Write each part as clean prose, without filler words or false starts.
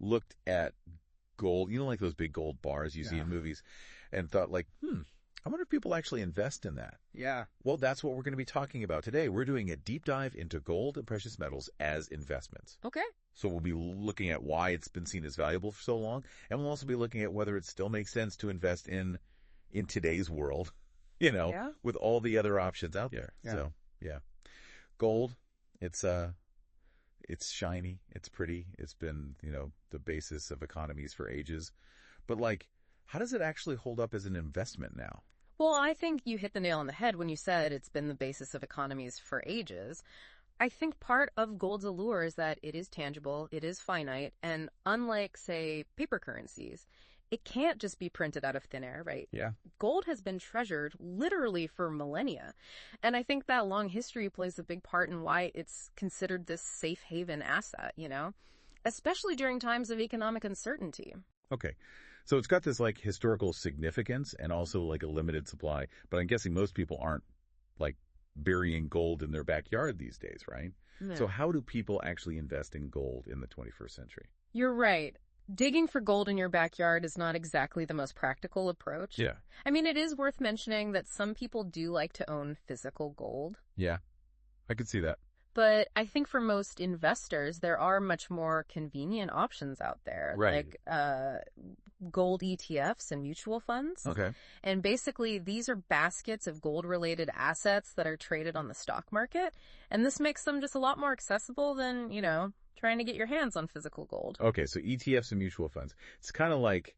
looked at gold, like those big gold bars you see in movies, and thought like, I wonder if people actually invest in that. Yeah. Well, that's what we're going to be talking about today. We're doing a deep dive into gold and precious metals as investments. Okay. So we'll be looking at why it's been seen as valuable for so long, and we'll also be looking at whether it still makes sense to invest in today's world, with all the other options out there. Yeah. So, yeah. Gold, it's shiny, it's pretty, it's been, the basis of economies for ages. But how does it actually hold up as an investment now? Well, I think you hit the nail on the head when you said it's been the basis of economies for ages. I think part of gold's allure is that it is tangible, it is finite, and unlike, say, paper currencies, it can't just be printed out of thin air, right? Yeah. Gold has been treasured literally for millennia. And I think that long history plays a big part in why it's considered this safe haven asset, especially during times of economic uncertainty. Okay. So it's got this historical significance and also a limited supply, but I'm guessing most people aren't burying gold in their backyard these days, right? No. So how do people actually invest in gold in the 21st century? You're right. Digging for gold in your backyard is not exactly the most practical approach. Yeah. I mean, it is worth mentioning that some people do like to own physical gold. Yeah. I could see that. But I think for most investors, there are much more convenient options out there, Right. like gold ETFs and mutual funds. Okay. And basically, these are baskets of gold-related assets that are traded on the stock market. And this makes them just a lot more accessible than, trying to get your hands on physical gold. Okay, so ETFs and mutual funds. It's kind of like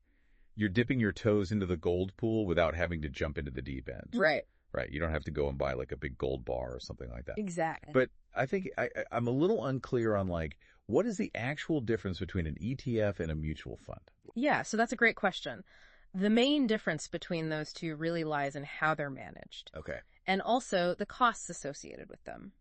you're dipping your toes into the gold pool without having to jump into the deep end. Right. Right. You don't have to go and buy a big gold bar or something like that. Exactly. But I think I'm a little unclear on what is the actual difference between an ETF and a mutual fund? Yeah, so that's a great question. The main difference between those two really lies in how they're managed. Okay. And also the costs associated with them.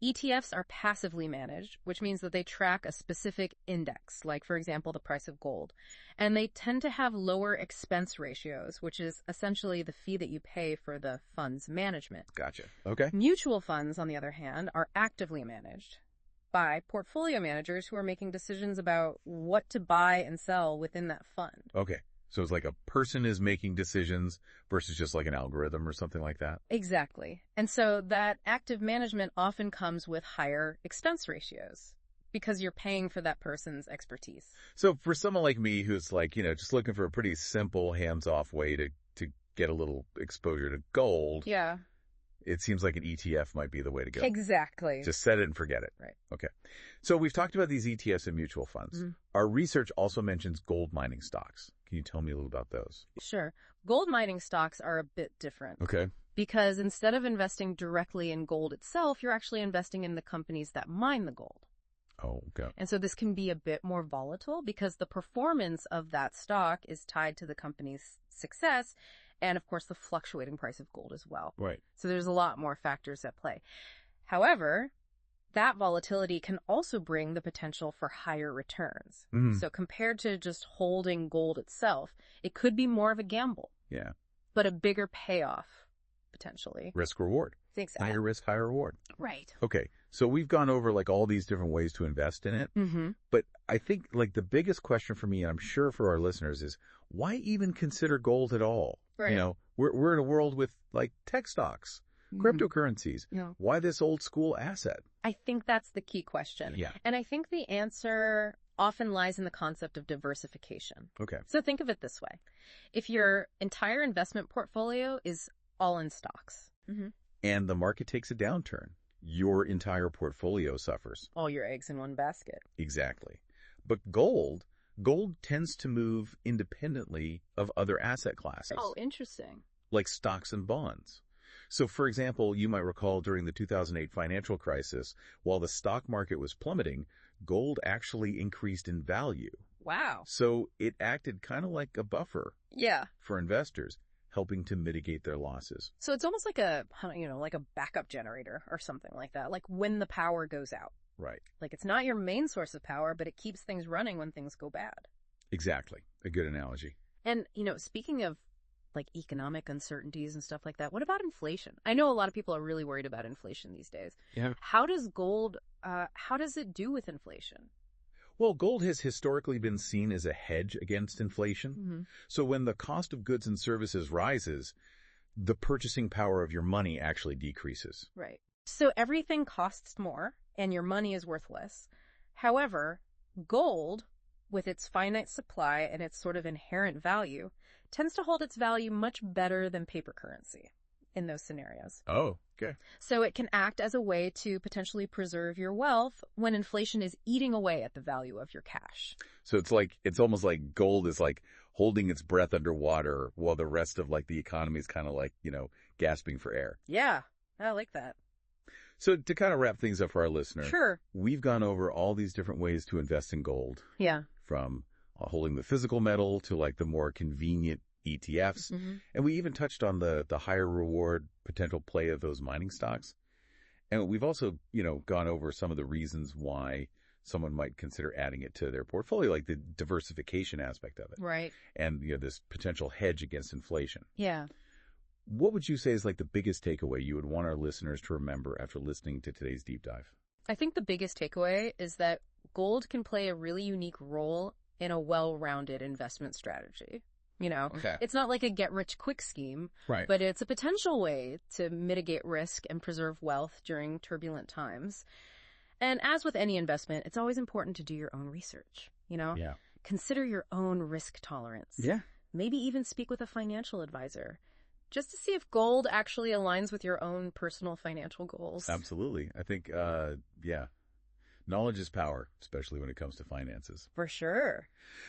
ETFs are passively managed, which means that they track a specific index, like, for example, the price of gold. And they tend to have lower expense ratios, which is essentially the fee that you pay for the fund's management. Gotcha. Okay. Mutual funds, on the other hand, are actively managed by portfolio managers who are making decisions about what to buy and sell within that fund. Okay. So it's like a person is making decisions versus just an algorithm or something like that? Exactly. And so that active management often comes with higher expense ratios because you're paying for that person's expertise. So for someone like me who's just looking for a pretty simple hands-off way to get a little exposure to gold, Yeah. it seems like an ETF might be the way to go. Exactly. Just set it and forget it. Right. Okay. So we've talked about these ETFs and mutual funds. Mm-hmm. Our research also mentions gold mining stocks. Can you tell me a little about those? Sure. Gold mining stocks are a bit different. Okay. Because instead of investing directly in gold itself, you're actually investing in the companies that mine the gold. Oh, okay. And so this can be a bit more volatile because the performance of that stock is tied to the company's success and, of course, the fluctuating price of gold as well. Right. So there's a lot more factors at play. However, that volatility can also bring the potential for higher returns. Mm-hmm. So compared to just holding gold itself, it could be more of a gamble, Yeah. but a bigger payoff, potentially. Risk reward. Exactly. Higher risk, higher reward. Right. Okay. So we've gone over all these different ways to invest in it. Mm-hmm. But I think the biggest question for me, and I'm sure for our listeners, is why even consider gold at all? Right. We're in a world with tech stocks, cryptocurrencies. Yeah. Why this old school asset? I think that's the key question. Yeah. And I think the answer often lies in the concept of diversification. Okay. So think of it this way. If your entire investment portfolio is all in stocks, And the market takes a downturn, your entire portfolio suffers. all your eggs in one basket. Exactly. But gold tends to move independently of other asset classes, Oh, interesting. like stocks and bonds. So, for example, you might recall during the 2008 financial crisis, while the stock market was plummeting, gold actually increased in value. Wow. So it acted kind of like a buffer Yeah. for investors, helping to mitigate their losses. So it's almost like a backup generator or something like that, like when the power goes out. Right. Like it's not your main source of power, but it keeps things running when things go bad. Exactly. A good analogy. And, speaking of economic uncertainties and stuff like that, what about inflation? I know a lot of people are really worried about inflation these days. Yeah. How does gold, how does it do with inflation? Well, gold has historically been seen as a hedge against inflation. Mm-hmm. So when the cost of goods and services rises, the purchasing power of your money actually decreases. Right. So everything costs more and your money is worth less. However, gold, with its finite supply and its sort of inherent value, tends to hold its value much better than paper currency in those scenarios. Oh, okay. So it can act as a way to potentially preserve your wealth when inflation is eating away at the value of your cash. So it's almost like gold is like holding its breath underwater while the rest of like the economy is kind of like, gasping for air. Yeah, I like that. So to kind of wrap things up for our listener, Sure. we've gone over all these different ways to invest in gold, Yeah. from holding the physical metal to like the more convenient ETFs. Mm-hmm. And we even touched on the higher reward potential play of those mining stocks. And we've also, gone over some of the reasons why someone might consider adding it to their portfolio, like the diversification aspect of it. Right. And, this potential hedge against inflation. Yeah. What would you say is like the biggest takeaway you would want our listeners to remember after listening to today's deep dive? I think the biggest takeaway is that gold can play a really unique role in a well-rounded investment strategy. Okay. It's not like a get-rich-quick scheme, Right. but it's a potential way to mitigate risk and preserve wealth during turbulent times. And as with any investment, it's always important to do your own research, Yeah. Consider your own risk tolerance. Yeah. Maybe even speak with a financial advisor, just to see if gold actually aligns with your own personal financial goals. Absolutely. I think, knowledge is power, especially when it comes to finances. For sure.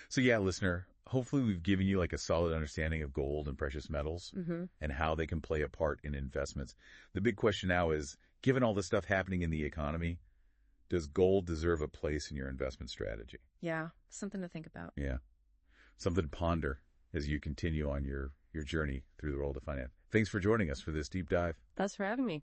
So yeah, listener, hopefully we've given you like a solid understanding of gold and precious metals Mm-hmm. and how they can play a part in investments. The big question now is, given all the stuff happening in the economy, does gold deserve a place in your investment strategy? Yeah, something to think about. Yeah. Something to ponder as you continue on your journey through the world of finance. Thanks for joining us for this deep dive. Thanks for having me.